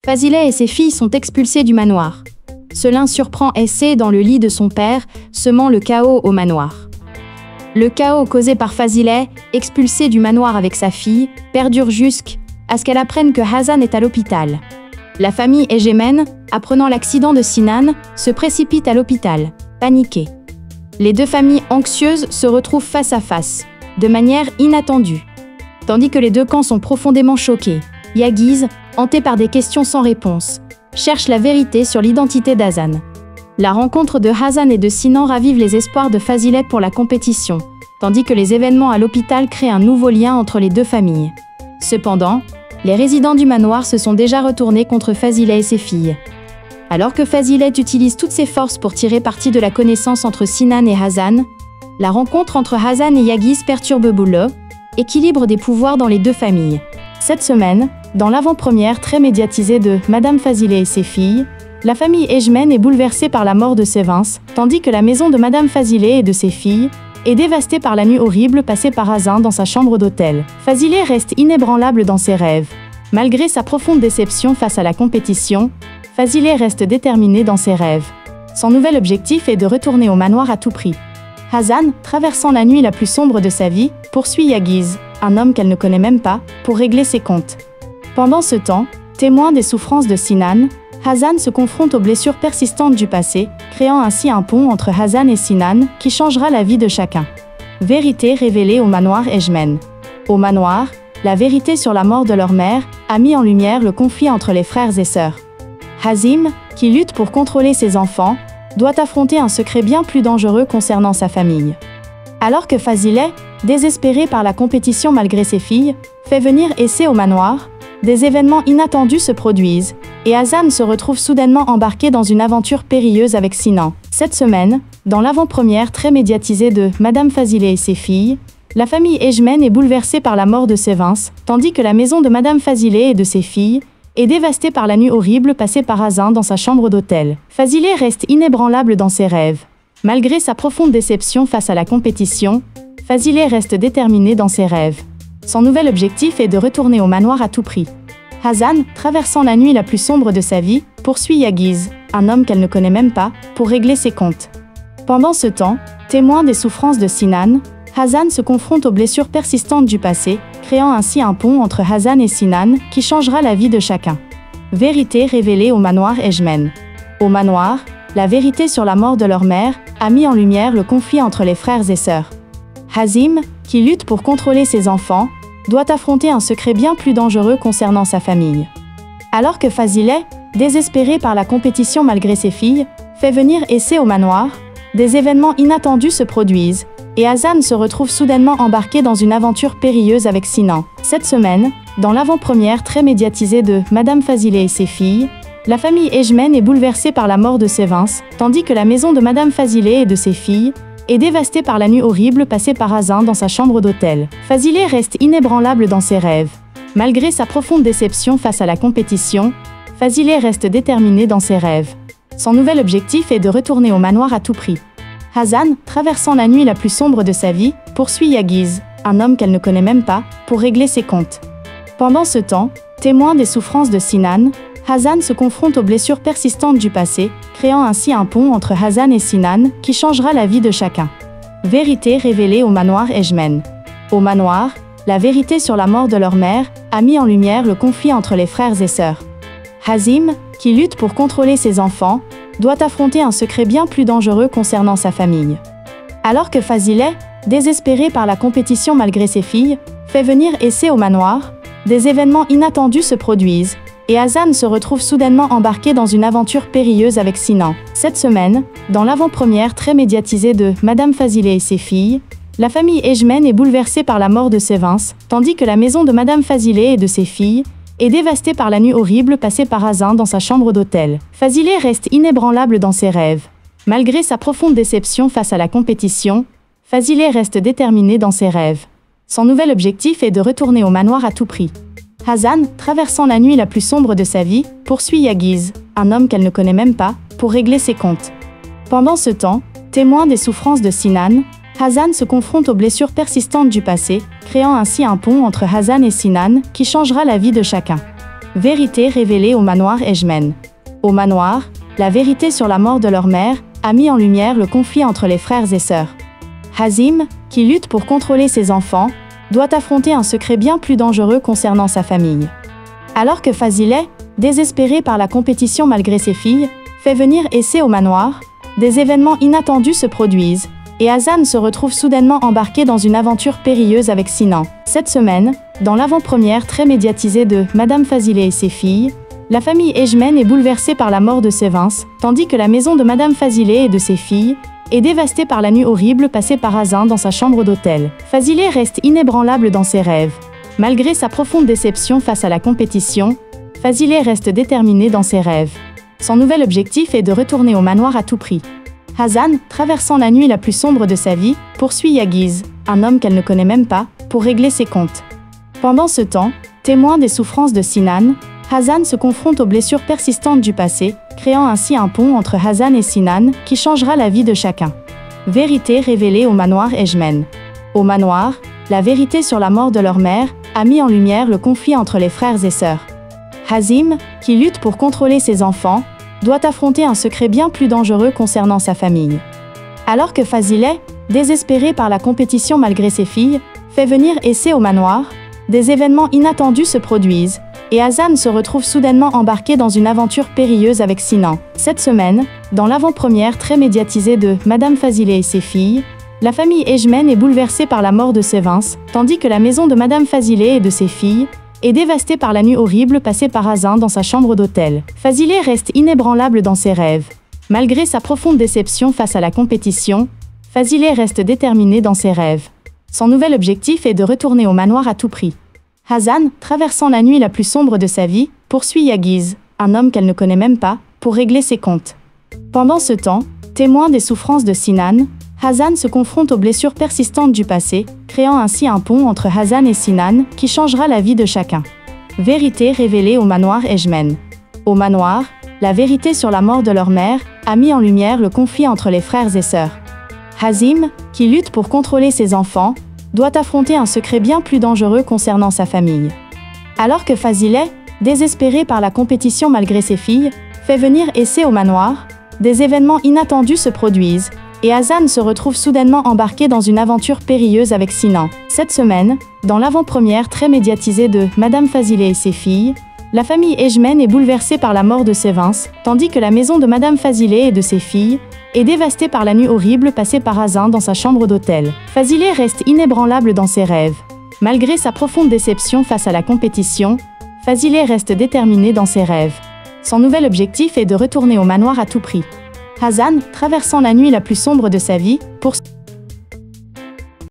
Fazileh et ses filles sont expulsés du manoir. Selin surprend Essé dans le lit de son père, semant le chaos au manoir. Le chaos causé par Fazileh, expulsé du manoir avec sa fille, perdure jusqu'à ce qu'elle apprenne que Hazan est à l'hôpital. La famille Egemen, apprenant l'accident de Sinan, se précipite à l'hôpital, paniquée. Les deux familles anxieuses se retrouvent face à face, de manière inattendue. Tandis que les deux camps sont profondément choqués, Yagiz, hanté par des questions sans réponse, cherche la vérité sur l'identité d'Hazan. La rencontre de Hazan et de Sinan ravive les espoirs de Fazileh pour la compétition, tandis que les événements à l'hôpital créent un nouveau lien entre les deux familles. Cependant, les résidents du manoir se sont déjà retournés contre Fazileh et ses filles. Alors que Fazileh utilise toutes ses forces pour tirer parti de la connaissance entre Sinan et Hazan, la rencontre entre Hazan et Yagiz perturbe le équilibre des pouvoirs dans les deux familles. Cette semaine, dans l'avant-première très médiatisée de Madame Fazileh et ses filles, la famille Egemen est bouleversée par la mort de Sévins, tandis que la maison de Madame Fazileh et de ses filles est dévastée par la nuit horrible passée par Hazan dans sa chambre d'hôtel. Fazileh reste inébranlable dans ses rêves. Malgré sa profonde déception face à la compétition, Fazileh reste déterminé dans ses rêves. Son nouvel objectif est de retourner au manoir à tout prix. Hazan, traversant la nuit la plus sombre de sa vie, poursuit Yagiz, un homme qu'elle ne connaît même pas, pour régler ses comptes. Pendant ce temps, témoin des souffrances de Sinan, Hazan se confronte aux blessures persistantes du passé, créant ainsi un pont entre Hazan et Sinan qui changera la vie de chacun. Vérité révélée au manoir Egemen. Au manoir, la vérité sur la mort de leur mère a mis en lumière le conflit entre les frères et sœurs. Hazim, qui lutte pour contrôler ses enfants, doit affronter un secret bien plus dangereux concernant sa famille. Alors que Fazileh, désespéré par la compétition malgré ses filles, fait venir Essé au manoir, des événements inattendus se produisent, et Hazan se retrouve soudainement embarqué dans une aventure périlleuse avec Sinan. Cette semaine, dans l'avant-première très médiatisée de Madame Fazileh et ses filles, la famille Egemen est bouleversée par la mort de Sévins, tandis que la maison de Madame Fazileh et de ses filles est dévastée par la nuit horrible passée par Hazan dans sa chambre d'hôtel. Fazileh reste inébranlable dans ses rêves. Malgré sa profonde déception face à la compétition, Fazileh reste déterminé dans ses rêves. Son nouvel objectif est de retourner au manoir à tout prix. Hazan, traversant la nuit la plus sombre de sa vie, poursuit Yagiz, un homme qu'elle ne connaît même pas, pour régler ses comptes. Pendant ce temps, témoin des souffrances de Sinan, Hazan se confronte aux blessures persistantes du passé, créant ainsi un pont entre Hazan et Sinan qui changera la vie de chacun. Vérité révélée au manoir Egemen. Au manoir, la vérité sur la mort de leur mère a mis en lumière le conflit entre les frères et sœurs. Hazim, qui lutte pour contrôler ses enfants, doit affronter un secret bien plus dangereux concernant sa famille. Alors que Fazileh, désespéré par la compétition malgré ses filles, fait venir Essé au manoir, des événements inattendus se produisent, et Hazan se retrouve soudainement embarqué dans une aventure périlleuse avec Sinan. Cette semaine, dans l'avant-première très médiatisée de Madame Fazileh et ses filles, la famille Egemen est bouleversée par la mort de Sévins, tandis que la maison de Madame Fazileh et de ses filles est dévastée par la nuit horrible passée par Hazan dans sa chambre d'hôtel. Fazileh reste inébranlable dans ses rêves. Malgré sa profonde déception face à la compétition, Fazileh reste déterminé dans ses rêves. Son nouvel objectif est de retourner au manoir à tout prix. Hazan, traversant la nuit la plus sombre de sa vie, poursuit Yagiz, un homme qu'elle ne connaît même pas, pour régler ses comptes. Pendant ce temps, témoin des souffrances de Sinan, Hazan se confronte aux blessures persistantes du passé, créant ainsi un pont entre Hazan et Sinan qui changera la vie de chacun. Vérité révélée au manoir Egemen. Au manoir, la vérité sur la mort de leur mère a mis en lumière le conflit entre les frères et sœurs. Hazim, qui lutte pour contrôler ses enfants, doit affronter un secret bien plus dangereux concernant sa famille. Alors que Fazileh, désespéré par la compétition malgré ses filles, fait venir Essé au manoir, des événements inattendus se produisent, et Hazan se retrouve soudainement embarqué dans une aventure périlleuse avec Sinan. Cette semaine, dans l'avant-première très médiatisée de Madame Fazileh et ses filles, la famille Egemen est bouleversée par la mort de Sévins, tandis que la maison de Madame Fazileh et de ses filles est dévastée par la nuit horrible passée par Hazan dans sa chambre d'hôtel. Fazileh reste inébranlable dans ses rêves. Malgré sa profonde déception face à la compétition, Fazileh reste déterminé dans ses rêves. Son nouvel objectif est de retourner au manoir à tout prix. Hazan, traversant la nuit la plus sombre de sa vie, poursuit Yagiz, un homme qu'elle ne connaît même pas, pour régler ses comptes. Pendant ce temps, témoin des souffrances de Sinan, Hazan se confronte aux blessures persistantes du passé, créant ainsi un pont entre Hazan et Sinan qui changera la vie de chacun. Vérité révélée au manoir Ejmen. Au manoir, la vérité sur la mort de leur mère a mis en lumière le conflit entre les frères et sœurs. Hazim, qui lutte pour contrôler ses enfants, doit affronter un secret bien plus dangereux concernant sa famille. Alors que Fazileh, désespéré par la compétition malgré ses filles, fait venir Essay au manoir, des événements inattendus se produisent, et Hazan se retrouve soudainement embarqué dans une aventure périlleuse avec Sinan. Cette semaine, dans l'avant-première très médiatisée de Madame Fazileh et ses filles, la famille Ejmen est bouleversée par la mort de Sevins, tandis que la maison de Madame Fazileh et de ses filles est dévastée par la nuit horrible passée par Hazan dans sa chambre d'hôtel. Fazileh reste inébranlable dans ses rêves. Malgré sa profonde déception face à la compétition, Fazileh reste déterminé dans ses rêves. Son nouvel objectif est de retourner au manoir à tout prix. Hazan, traversant la nuit la plus sombre de sa vie, poursuit Yagiz, un homme qu'elle ne connaît même pas, pour régler ses comptes. Pendant ce temps, témoin des souffrances de Sinan, Hazan se confronte aux blessures persistantes du passé, créant ainsi un pont entre Hazan et Sinan qui changera la vie de chacun. Vérité révélée au manoir Ejmen. Au manoir, la vérité sur la mort de leur mère a mis en lumière le conflit entre les frères et sœurs. Hazim, qui lutte pour contrôler ses enfants, doit affronter un secret bien plus dangereux concernant sa famille. Alors que Fazileh, désespéré par la compétition malgré ses filles, fait venir Essay au manoir, des événements inattendus se produisent, et Hazan se retrouve soudainement embarqué dans une aventure périlleuse avec Sinan. Cette semaine, dans l'avant-première très médiatisée de Madame Fazileh et ses filles, la famille Ejmen est bouleversée par la mort de Sevins, tandis que la maison de Madame Fazileh et de ses filles est dévastée par la nuit horrible passée par Hazan dans sa chambre d'hôtel. Fazileh reste inébranlable dans ses rêves. Malgré sa profonde déception face à la compétition, Fazileh reste déterminé dans ses rêves. Son nouvel objectif est de retourner au manoir à tout prix. Hazan, traversant la nuit la plus sombre de sa vie, poursuit Yagiz, un homme qu'elle ne connaît même pas, pour régler ses comptes. Pendant ce temps, témoin des souffrances de Sinan, Hazan se confronte aux blessures persistantes du passé, créant ainsi un pont entre Hazan et Sinan qui changera la vie de chacun. Vérité révélée au manoir Ejmen. Au manoir, la vérité sur la mort de leur mère a mis en lumière le conflit entre les frères et sœurs. Hazim, qui lutte pour contrôler ses enfants, doit affronter un secret bien plus dangereux concernant sa famille. Alors que Fazileh, désespéré par la compétition malgré ses filles, fait venir Essay au manoir, des événements inattendus se produisent, et Hazan se retrouve soudainement embarqué dans une aventure périlleuse avec Sinan. Cette semaine, dans l'avant-première très médiatisée de Madame Fazileh et ses filles, la famille Ejmen est bouleversée par la mort de Sevins, tandis que la maison de Madame Fazileh et de ses filles est dévastée par la nuit horrible passée par Hazan dans sa chambre d'hôtel. Fazileh reste inébranlable dans ses rêves. Malgré sa profonde déception face à la compétition, Fazileh reste déterminé dans ses rêves. Son nouvel objectif est de retourner au manoir à tout prix. Hazan, traversant la nuit la plus sombre de sa vie, poursuit